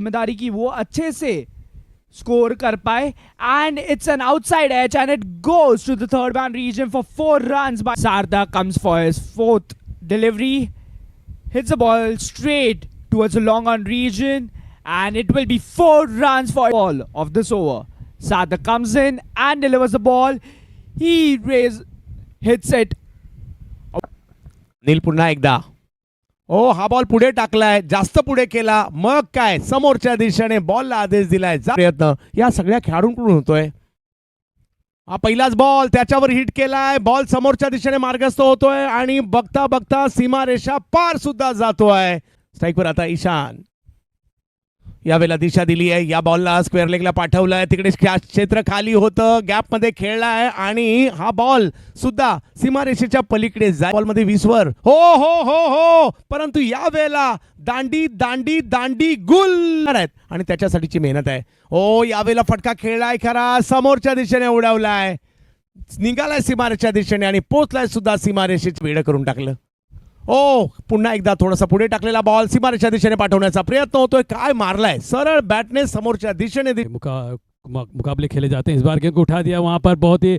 जिम्मेदारी की वो अच्छे से स्कोर कर पाए and it's an outside edge and it goes to the third man region for 4 runs by Sarda comes for his fourth delivery, hits the ball straight towards the long on region and it will be 4 runs for all of this over. Sarda comes in and delivers the ball. He hits it. नील पुन्हा एकदा हा ball पुढे टाकलाय, जास्त पुढे केला, मग काय समोरच्या दिशेने बॉलला आदेश दिलाय. प्रयत्न या सगळ्या खेळाडूंकडून होतोय. हा पहिलाच बॉल त्याच्यावर हिट केलाय, बॉल समोरच्या दिशेने मार्गस्थ होतोय आणि बघता बघता सीमारेषा पार सुद्धा जातोय. स्ट्राईकवर आता ईशान. यावेळेला दिशा दिली आहे, या बॉलला स्क्वेअर लेगला पाठवलंय, तिकडे क्षेत्र खाली होतं, गॅप मध्ये खेळलाय आणि हा बॉल सुद्धा सीमारेषेच्या पलीकडे जाय. बॉल मध्ये 20 वर हो हो हो हो, परंतु यावेळेला दांडी दांडी दांडी गुल आहेत आणि त्याच्यासाठीची मेहनत आहे. हो यावेळेला फटका खेळलाय खरा, समोरच्या दिशेने उडवलाय, निघालाय सीमारेषेच्या दिशेने आणि पोचलाय सुद्धा सीमारेषेची वेळ करून टाकलं. पुन्हा एकदा थोडासा पुढे टाकलेला बॉल सीमारेषेच्या दिशेने पाठवण्याचा प्रयत्न होतोय. काय मारलाय सरळ बॅटने समोरच्या दिशेने. मुकाबले खेले जाते हैं, इस बार गेंद को उठा दिया, वहाँ पर बहुत ही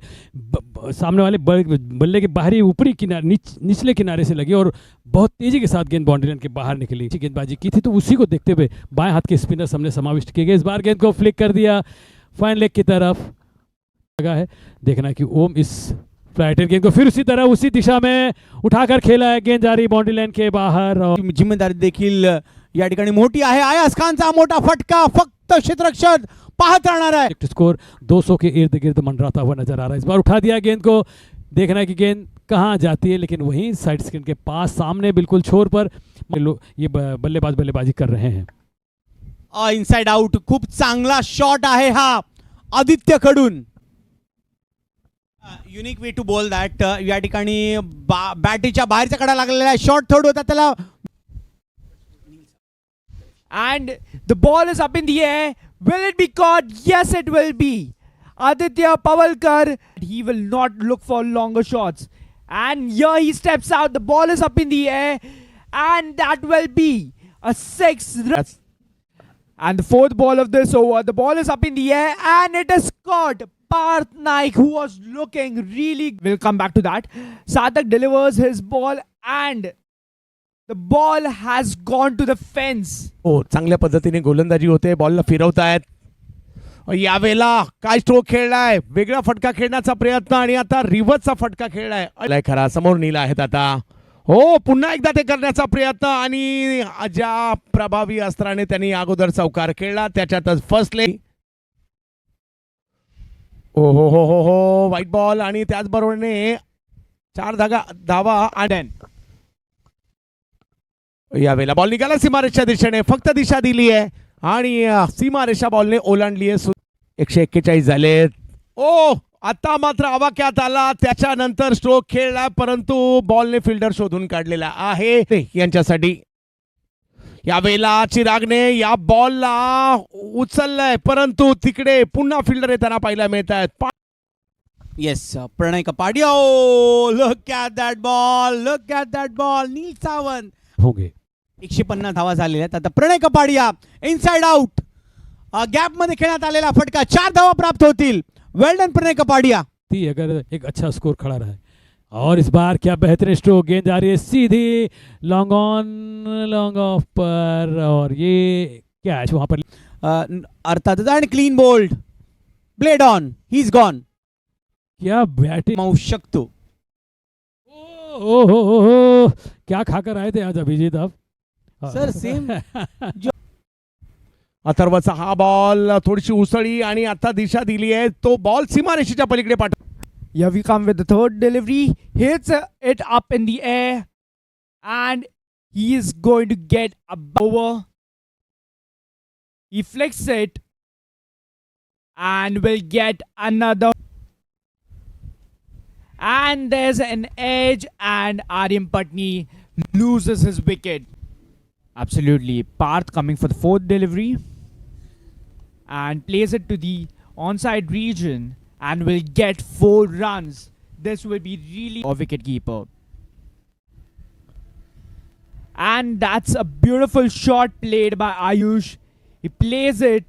सामने वाले बल्ले के बाहरी ऊपरी किनारे निचले किनारे से लगी और बहुत तेजी के साथ गेंद बाउंड्री लाइन के बाहर निकली. गेंदबाजी की थी तो उसी को देखते हुए बाएं हाथ के स्पिनर हमने समाविष्ट किए गए. इस बार गेंद को फ्लिक कर दिया फाइन लेग की तरफ. लगा है देखना कि ओम इस फ्लाइटर गेंद को फिर उसी तरह उसी दिशा में उठाकर खेला है, गेंद जा रही बाउंड्री लाइन के बाहर. जिम्मेदारी देखील या ठिकाणी मोठी आहे. अयाज खानचा मोठा फटका, फक्त क्षेत्ररक्षक पाहत राहणार आहे. स्कोर 200 के इर्द गिर्द मंडराता हुआ नजर आ रहा है. इस बार उठा दिया गेंद को, देखना है कि गेंद कहाँ जाती है, लेकिन वहीं साइड स्क्रीन के पास सामने बिल्कुल छोर पर ये बल्लेबाज बल्लेबाजी कर रहे हैं. इनसाइड आउट, खूप चांगला शॉट आहे हा आदित्य कडून. Unique way to bowl that. या ठिकाणी बॅटीच्या बाहेरच्या कडा लागलेला शॉट थर्ड होता त्याला. And the ball is up in the air. Will it be caught? Yes, it will be. Aditya Pawalkar, he will not look for longer shots. And here he steps out. The ball is up in the air. And that will be a 6. And the fourth ball of this over. The ball is up in the air. And it is caught. Parth Naik, who was looking really... We'll come back to that. Sarthak delivers his ball and the ball has gone to the fence. चांगल्या पद्धतीने गोलंदाजी होते, बॉलला फिरवतायत. यावेळेला काय stroke खेळलाय, वेगळा फटका खेळण्याचा प्रयत्न आणि आता रिव्हर्सचा फटका खेळलाय खरा. समोर नील आहेत आता. पुन्हा एकदा ते करण्याचा प्रयत्न आणि ज्या प्रभावी अस्त्राने त्यांनी अगोदर चौकार खेळला त्याच्यातच फसले. हो व्हाईट बॉल आणि त्याचबरोबरने 4 धावा. आणि यावेळेला बॉल निघाला सीमारेषेच्या दिशेने, फक्त दिशा दिली आहे आणि सीमारेषा बॉलने ओलांडली आहे. 141 झालेत. आता मात्र आवाक्यात आला, त्याच्यानंतर स्ट्रोक खेळला परंतु बॉलने फिल्डर शोधून काढलेला आहे यांच्यासाठी. यावेळेला चिरागने या बॉलला उचललाय परंतु तिकडे पुन्हा फिल्डर येताना पाहायला मिळत आहेत. Yes, Pranay Kapadia. Look at that ball, look at that ball. Neel Sawant होंगे. 150 धावा झालेल्या आहेत. आता Pranay Kapadia inside out, gap मध्ये खेळण्यात आलेला फटका, 4 धावा प्राप्त होतील. Well done Pranay Kapadia. अगर एक अच्छा स्कोर खड़ा रहा है और इस बार क्या बेहतरीन स्ट्रोक, गेंद जा रही है सीधी लॉन्ग ऑन लॉन्ग ऑफ पर और ये कैच वहां पर अर्थात आणि clean bowled. Blade on, he is gone. क्या बैटिंग मारू शकतो. ओ क्या खाकर आए थे आज अभिजीत आप सर? सेम. अथर्वचा हा बॉल थोडीशी उसळी आणि आता दिशा दिली आहे, तो बॉल सीमारेषेच्या पलीकडे पाठव. Here we come with the third delivery. Hits it up in the air. And he is going to get a over. He flicks it. And will get another. And there's an edge. And Aryan Patni loses his wicket. Absolutely. Parth coming for the fourth delivery. And plays it to the onside region. And will get 4 runs. This will be really a wicket keeper. And that's a beautiful shot played by Ayush. He plays it,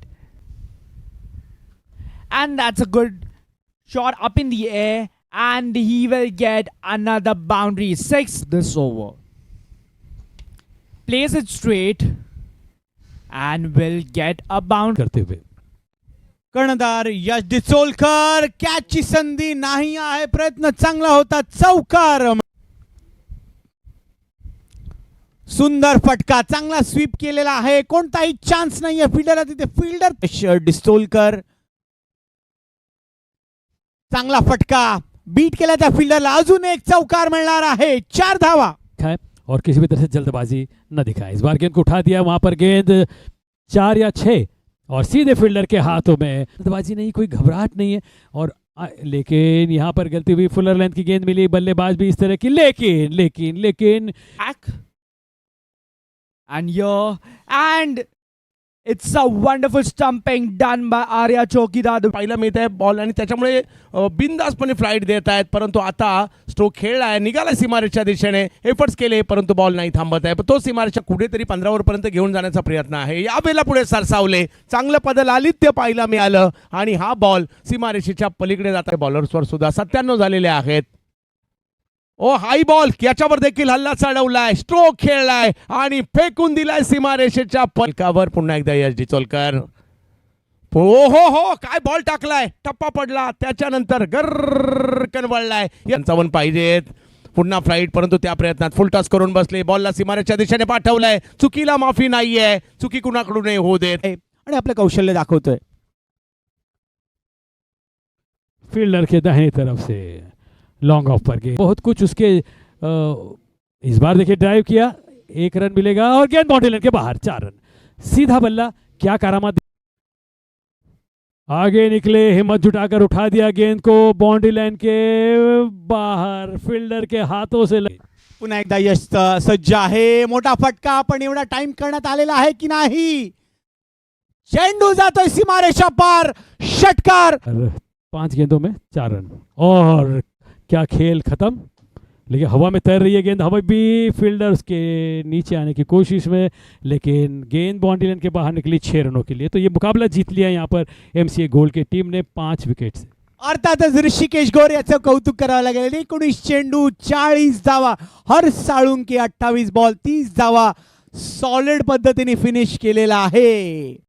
and that's a good shot up in the air, and he will get another boundary. 6 this over. Plays it straight and will get a boundary. करते हुए कर्णधार यश डिचोलकर, कॅचची संधी नाही आहे, प्रयत्न चांगला होता, चौकार. सुंदर फटका, चांगला स्वीप केलेला आहे, कोणताही चान्स नाहीये फिल्डरला तिथे. फिल्डर डिचोलकर, चांगला फटका, बीट केला त्या फिल्डरला. अजून एक चौकार मिळणार आहे. 4 धावा. दिखाए और किसी भी तरह से जल्दबाजी न दिखाए. इस बार गेंद को उठा दिया, वहां पर गेंद 4 या 6 और सीधे फील्डर के हाथों में. जल्दबाजी नहीं, कोई घबराहट नहीं है. और लेकिन यहाँ पर गलती हुई, फुलर लेंथ की गेंद मिली, बल्लेबाज भी इस तरह की. लेकिन लेकिन लेकिन Back. And here, and it's a wonderful stumping done by Arya Chokidar. पाहायला मिळत आहे बॉल आणि त्याच्यामुळे बिनधास्तपणे फ्लाईट देत आहेत. परंतु आता स्ट्रोक खेळलाय, निघाला सीमारेषच्या दिशेने, एफर्ट्स केले परंतु बॉल नाही थांबत आहे. पण तो सीमारेषच्या कुठेतरी 15 ओव्हरपर्यंत घेऊन जाण्याचा प्रयत्न आहे. यावेळेला पुढे सरसावले, चांगलं पदलालित्य पाहायला मिळालं आणि हा बॉल सीमारेषेच्या पलीकडे जात आहे. बॉलर्सवर सुद्धा 97 झालेले आहेत. ओ हाय बॉल, याच्यावर देखील हल्ला चढवलाय, स्ट्रोक खेळलाय आणि फेकून दिलाय सीमारेषेच्या पलकावर. पुन्हा एकदा यश डिचोलकर. हो हो हो, काय बॉल टाकलाय, टप्पा पडला, त्याच्यानंतर गरकन वळलाय. 55 पाहिजेत. पुन्हा फ्लाईट, परंतु त्या प्रयत्नात फुल टॉस करून बसले. बॉलला सीमारेषेच्या दिशेने पाठवलाय. चुकीला माफी नाहीये, चुकी कुणाकडूनही होऊ देत. आणि आपलं कौशल्य दाखवतोय. फील्डर के दाहिनी तरफ से लॉन्ग ऑफ पर गेंद, बहुत कुछ उसके इस बार देखिए ड्राइव किया, 1 रन मिलेगा और गेंद बाउंड्री लाइन के बाहर. 4 रन, सीधा बल्ला. क्या करामात, आगे निकले, हिम्मत जुटाकर उठा दिया गेंद को बाउंड्री लाइन के बाहर, फील्डर के हाथों से पुन्हा एकदा यश सज्ज आहे. मोठा फटका, पण एवढा टाइम करण्यात आलेला आहे की नाही. चेंडू जातोय सीमारेषा पार, षटकार. 5 गेंदों में 4 रन और क्या खेल खत्म. लेकिन हवा में तैर रही है गेंद, हवा भी फील्डर्स के नीचे आने की कोशिश में, लेकिन गेंद बाउंड्री लाइन के बाहर निकली 6 रनों के लिए. तो ये मुकाबला जीत लिया यहाँ पर एमसीए गोल्ड की टीम ने 5 विकेट से. अर्थातच ऋषिकेश गोर याचं कौतुक करावं लागेल. 19 चेंडू 40 धावा, हर साळुंके 28 बॉल 30 धावा, सॉलिड पद्धतीने फिनिश केलेला आहे.